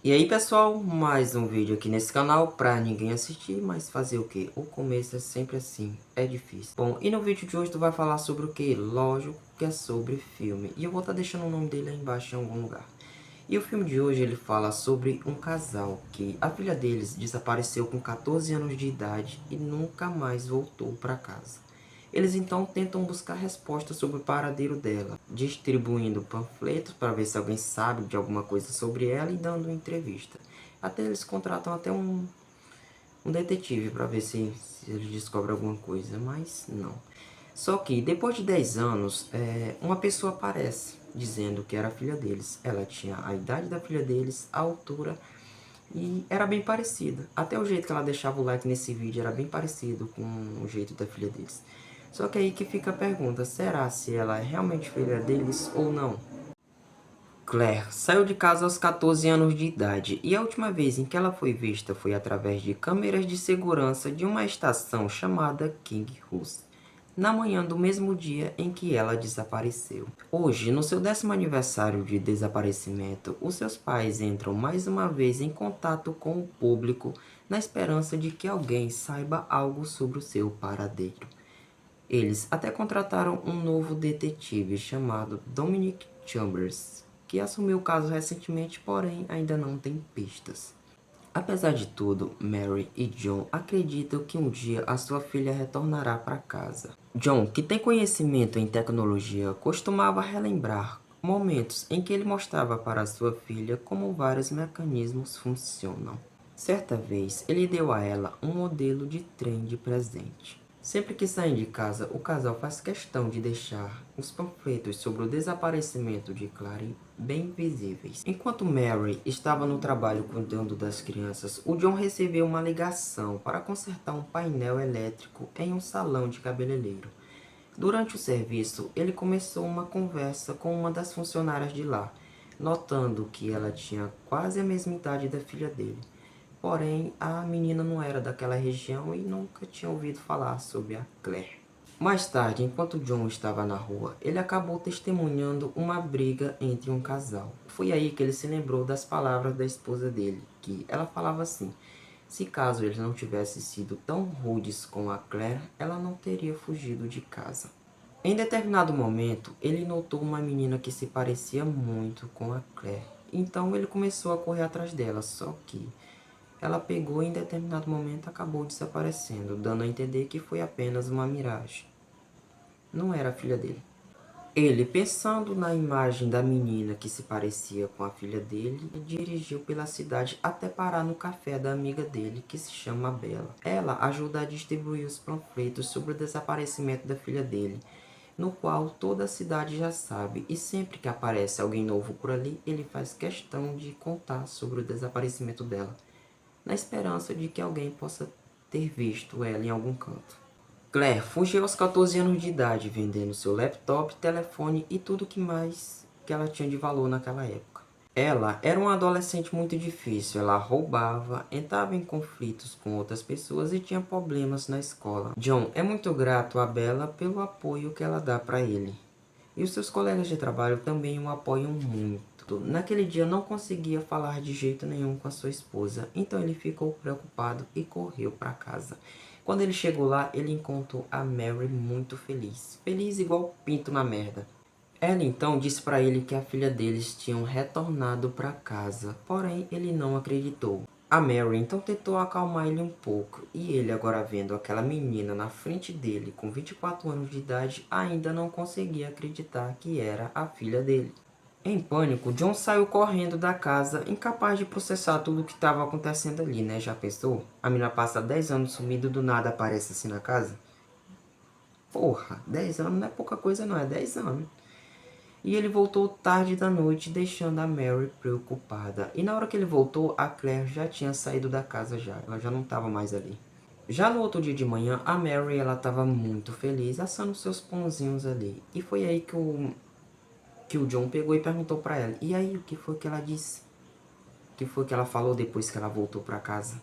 E aí pessoal, mais um vídeo aqui nesse canal pra ninguém assistir, mas fazer o que? O começo é sempre assim, é difícil. Bom, e no vídeo de hoje tu vai falar sobre o que? Lógico que é sobre filme, e eu vou estar deixando o nome dele aí embaixo em algum lugar. E o filme de hoje ele fala sobre um casal que a filha deles desapareceu com 14 anos de idade e nunca mais voltou para casa. Eles então tentam buscar respostas sobre o paradeiro dela, distribuindo panfletos para ver se alguém sabe de alguma coisa sobre ela e dando uma entrevista. Até eles contratam até um detetive para ver se eles descobrem alguma coisa, mas não. Só que depois de 10 anos, uma pessoa aparece dizendo que era a filha deles. Ela tinha a idade da filha deles, a altura e era bem parecida. Até o jeito que ela deixava o like nesse vídeo era bem parecido com o jeito da filha deles. Só que aí que fica a pergunta, será se ela é realmente filha deles ou não? Claire saiu de casa aos 14 anos de idade e a última vez em que ela foi vista foi através de câmeras de segurança de uma estação chamada King Hus, na manhã do mesmo dia em que ela desapareceu. Hoje, no seu 10º aniversário de desaparecimento, os seus pais entram mais uma vez em contato com o público na esperança de que alguém saiba algo sobre o seu paradeiro. Eles até contrataram um novo detetive chamado Dominic Chambers, que assumiu o caso recentemente, porém ainda não tem pistas. Apesar de tudo, Mary e John acreditam que um dia a sua filha retornará para casa. John, que tem conhecimento em tecnologia, costumava relembrar momentos em que ele mostrava para sua filha como vários mecanismos funcionam. Certa vez, ele deu a ela um modelo de trem de presente. Sempre que saem de casa, o casal faz questão de deixar os panfletos sobre o desaparecimento de Clary bem visíveis. Enquanto Mary estava no trabalho cuidando das crianças, o John recebeu uma ligação para consertar um painel elétrico em um salão de cabeleireiro. Durante o serviço, ele começou uma conversa com uma das funcionárias de lá, notando que ela tinha quase a mesma idade da filha dele. Porém, a menina não era daquela região e nunca tinha ouvido falar sobre a Claire. Mais tarde, enquanto John estava na rua, ele acabou testemunhando uma briga entre um casal. Foi aí que ele se lembrou das palavras da esposa dele, que ela falava assim: se caso eles não tivessem sido tão rudes com a Claire, ela não teria fugido de casa. Em determinado momento, ele notou uma menina que se parecia muito com a Claire. Então ele começou a correr atrás dela, só que ela pegou e em determinado momento acabou desaparecendo, dando a entender que foi apenas uma miragem. Não era a filha dele. Ele, pensando na imagem da menina que se parecia com a filha dele, dirigiu pela cidade até parar no café da amiga dele, que se chama Bella. Ela ajuda a distribuir os panfletos sobre o desaparecimento da filha dele, no qual toda a cidade já sabe, e sempre que aparece alguém novo por ali, ele faz questão de contar sobre o desaparecimento dela, na esperança de que alguém possa ter visto ela em algum canto. Claire fugiu aos 14 anos de idade, vendendo seu laptop, telefone e tudo que mais que ela tinha de valor naquela época. Ela era uma adolescente muito difícil, ela roubava, entrava em conflitos com outras pessoas e tinha problemas na escola. John é muito grato a Bella pelo apoio que ela dá para ele. E os seus colegas de trabalho também o apoiam muito. Naquele dia não conseguia falar de jeito nenhum com a sua esposa, então ele ficou preocupado e correu para casa. Quando ele chegou lá, ele encontrou a Mary muito feliz. Feliz igual pinto na merda. Ela então disse para ele que a filha deles tinham retornado para casa, porém ele não acreditou. A Mary então tentou acalmar ele um pouco, e ele, agora vendo aquela menina na frente dele com 24 anos de idade, ainda não conseguia acreditar que era a filha dele. Em pânico, John saiu correndo da casa, incapaz de processar tudo o que estava acontecendo ali, né? Já pensou? A menina passa 10 anos sumida e do nada aparece assim na casa? Porra, 10 anos não é pouca coisa não, é 10 anos. E ele voltou tarde da noite, deixando a Mary preocupada. E na hora que ele voltou, a Claire já tinha saído da casa já. Ela já não estava mais ali. Já no outro dia de manhã, a Mary ela estava muito feliz, assando seus pãozinhos ali. E foi aí que o John pegou e perguntou para ela: e aí, o que foi que ela disse? O que foi que ela falou depois que ela voltou para casa?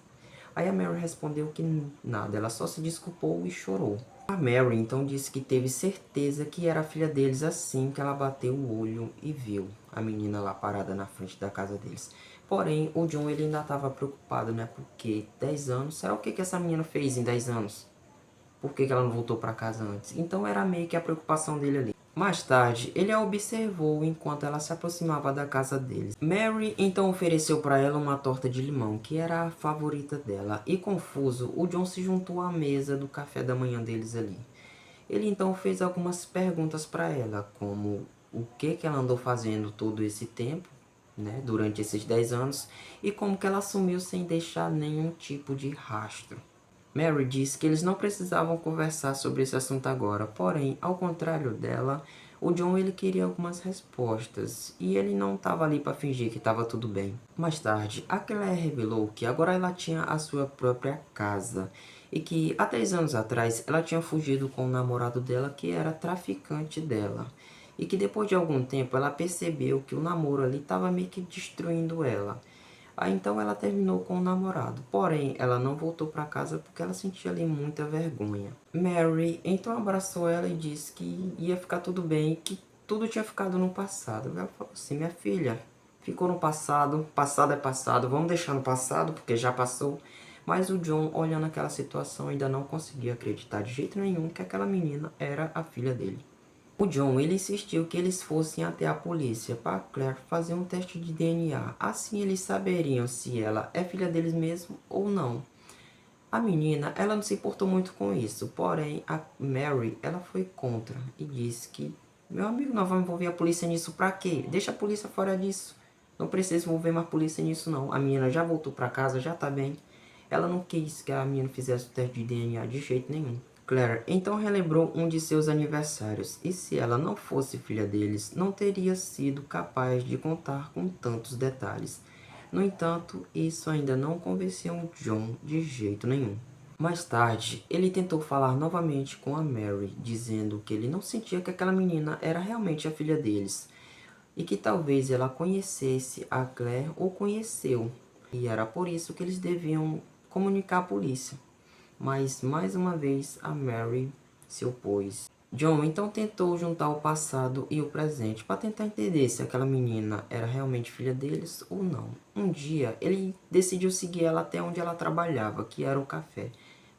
Aí a Mary respondeu que nada, ela só se desculpou e chorou. A Mary então disse que teve certeza que era a filha deles assim que ela bateu o olho e viu a menina lá parada na frente da casa deles. Porém, o John ele ainda estava preocupado, né? Porque 10 anos, será o que essa menina fez em 10 anos? Por que ela não voltou para casa antes? Então era meio que a preocupação dele ali. Mais tarde, ele a observou enquanto ela se aproximava da casa deles. Mary então ofereceu para ela uma torta de limão, que era a favorita dela. E confuso, o John se juntou à mesa do café da manhã deles ali. Ele então fez algumas perguntas para ela, como o que ela andou fazendo todo esse tempo, né, durante esses 10 anos, e como que ela sumiu sem deixar nenhum tipo de rastro. Mary disse que eles não precisavam conversar sobre esse assunto agora, porém, ao contrário dela, o John ele queria algumas respostas e ele não estava ali para fingir que estava tudo bem. Mais tarde, a Claire revelou que agora ela tinha a sua própria casa e que há 10 anos atrás ela tinha fugido com o namorado dela que era traficante dela. E que depois de algum tempo ela percebeu que o namoro ali estava meio que destruindo ela. Aí então ela terminou com o namorado, porém ela não voltou para casa porque ela sentia ali muita vergonha. Mary então abraçou ela e disse que ia ficar tudo bem, que tudo tinha ficado no passado. Ela falou assim: minha filha, ficou no passado, passado é passado, vamos deixar no passado porque já passou. Mas o John, olhando aquela situação, ainda não conseguia acreditar de jeito nenhum que aquela menina era a filha dele. O John ele insistiu que eles fossem até a polícia para Claire fazer um teste de DNA. Assim eles saberiam se ela é filha deles mesmo ou não. A menina ela não se importou muito com isso, porém a Mary ela foi contra e disse que meu amigo, nós vamos envolver a polícia nisso para quê? Deixa a polícia fora disso. Não precisa envolver mais polícia nisso não. A menina já voltou para casa, já tá bem. Ela não quis que a menina fizesse o teste de DNA de jeito nenhum. Claire então relembrou um de seus aniversários, e se ela não fosse filha deles, não teria sido capaz de contar com tantos detalhes. No entanto, isso ainda não convenceu o John de jeito nenhum. Mais tarde, ele tentou falar novamente com a Mary, dizendo que ele não sentia que aquela menina era realmente a filha deles, e que talvez ela conhecesse a Claire ou conheceu, e era por isso que eles deviam comunicar à polícia. Mas mais uma vez a Mary se opôs. John então tentou juntar o passado e o presente para tentar entender se aquela menina era realmente filha deles ou não. Um dia ele decidiu seguir ela até onde ela trabalhava, que era o café.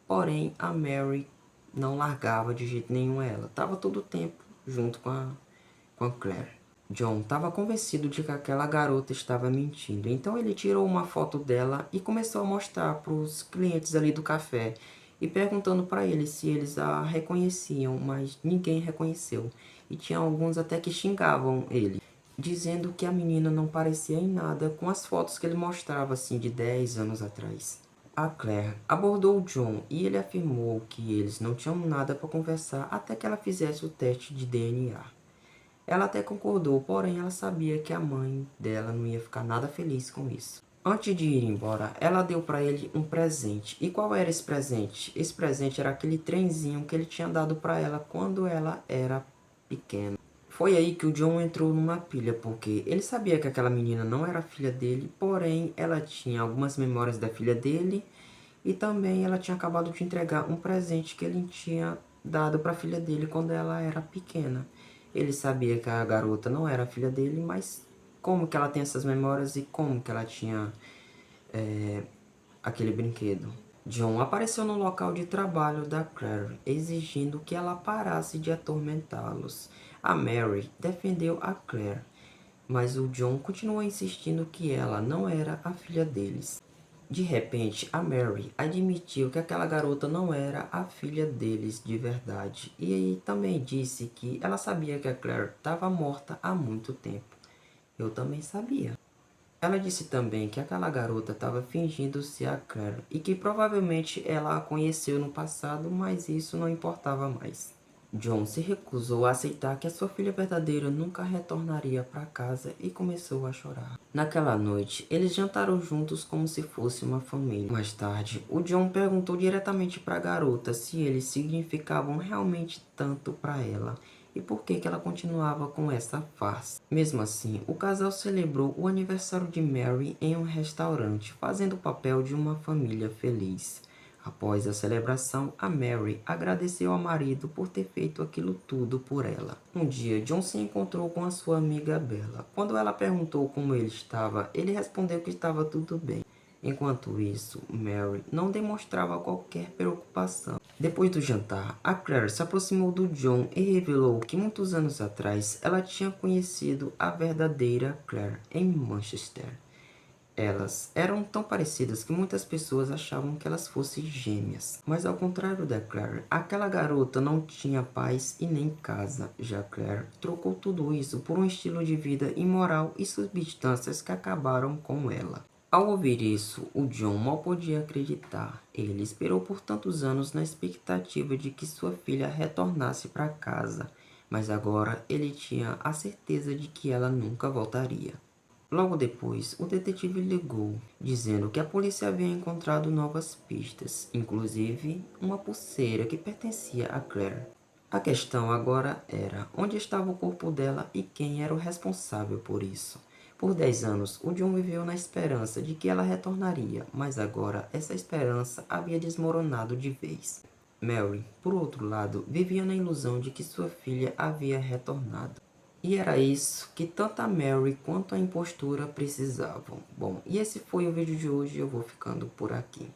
Porém a Mary não largava de jeito nenhum ela. Estava todo o tempo junto com a Claire. John estava convencido de que aquela garota estava mentindo, então ele tirou uma foto dela e começou a mostrar para os clientes ali do café e perguntando para eles se eles a reconheciam, mas ninguém reconheceu. E tinha alguns até que xingavam ele, dizendo que a menina não parecia em nada com as fotos que ele mostrava assim de 10 anos atrás. A Claire abordou o John e ele afirmou que eles não tinham nada para conversar até que ela fizesse o teste de DNA. Ela até concordou, porém ela sabia que a mãe dela não ia ficar nada feliz com isso. Antes de ir embora, ela deu para ele um presente. E qual era esse presente? Esse presente era aquele trenzinho que ele tinha dado para ela quando ela era pequena. Foi aí que o John entrou numa pilha, porque ele sabia que aquela menina não era filha dele, porém ela tinha algumas memórias da filha dele e também ela tinha acabado de entregar um presente que ele tinha dado para a filha dele quando ela era pequena. Ele sabia que a garota não era filha dele, mas como que ela tem essas memórias e como que ela tinha aquele brinquedo? John apareceu no local de trabalho da Claire, exigindo que ela parasse de atormentá-los. A Mary defendeu a Claire, mas o John continuou insistindo que ela não era a filha deles. De repente, a Mary admitiu que aquela garota não era a filha deles de verdade e também disse que ela sabia que a Claire estava morta há muito tempo. Eu também sabia. Ela disse também que aquela garota estava fingindo ser a Claire e que provavelmente ela a conheceu no passado, mas isso não importava mais. John se recusou a aceitar que a sua filha verdadeira nunca retornaria para casa e começou a chorar. Naquela noite, eles jantaram juntos como se fosse uma família. Mais tarde, o John perguntou diretamente para a garota se eles significavam realmente tanto para ela e por que ela continuava com essa farsa. Mesmo assim, o casal celebrou o aniversário de Mary em um restaurante, fazendo o papel de uma família feliz. Após a celebração, a Mary agradeceu ao marido por ter feito aquilo tudo por ela. Um dia, John se encontrou com a sua amiga Bella. Quando ela perguntou como ele estava, ele respondeu que estava tudo bem. Enquanto isso, Mary não demonstrava qualquer preocupação. Depois do jantar, a Claire se aproximou do John e revelou que muitos anos atrás ela tinha conhecido a verdadeira Claire em Manchester. Elas eram tão parecidas que muitas pessoas achavam que elas fossem gêmeas. Mas ao contrário da Claire, aquela garota não tinha paz e nem casa. Já Claire trocou tudo isso por um estilo de vida imoral e substâncias que acabaram com ela. Ao ouvir isso, o John mal podia acreditar. Ele esperou por tantos anos na expectativa de que sua filha retornasse para casa, mas agora ele tinha a certeza de que ela nunca voltaria. Logo depois, o detetive ligou, dizendo que a polícia havia encontrado novas pistas, inclusive uma pulseira que pertencia a Claire. A questão agora era onde estava o corpo dela e quem era o responsável por isso. Por 10 anos, o John viveu na esperança de que ela retornaria, mas agora essa esperança havia desmoronado de vez. Mary, por outro lado, vivia na ilusão de que sua filha havia retornado. E era isso que tanto a Mary quanto a impostura precisavam. Bom, e esse foi o vídeo de hoje, eu vou ficando por aqui.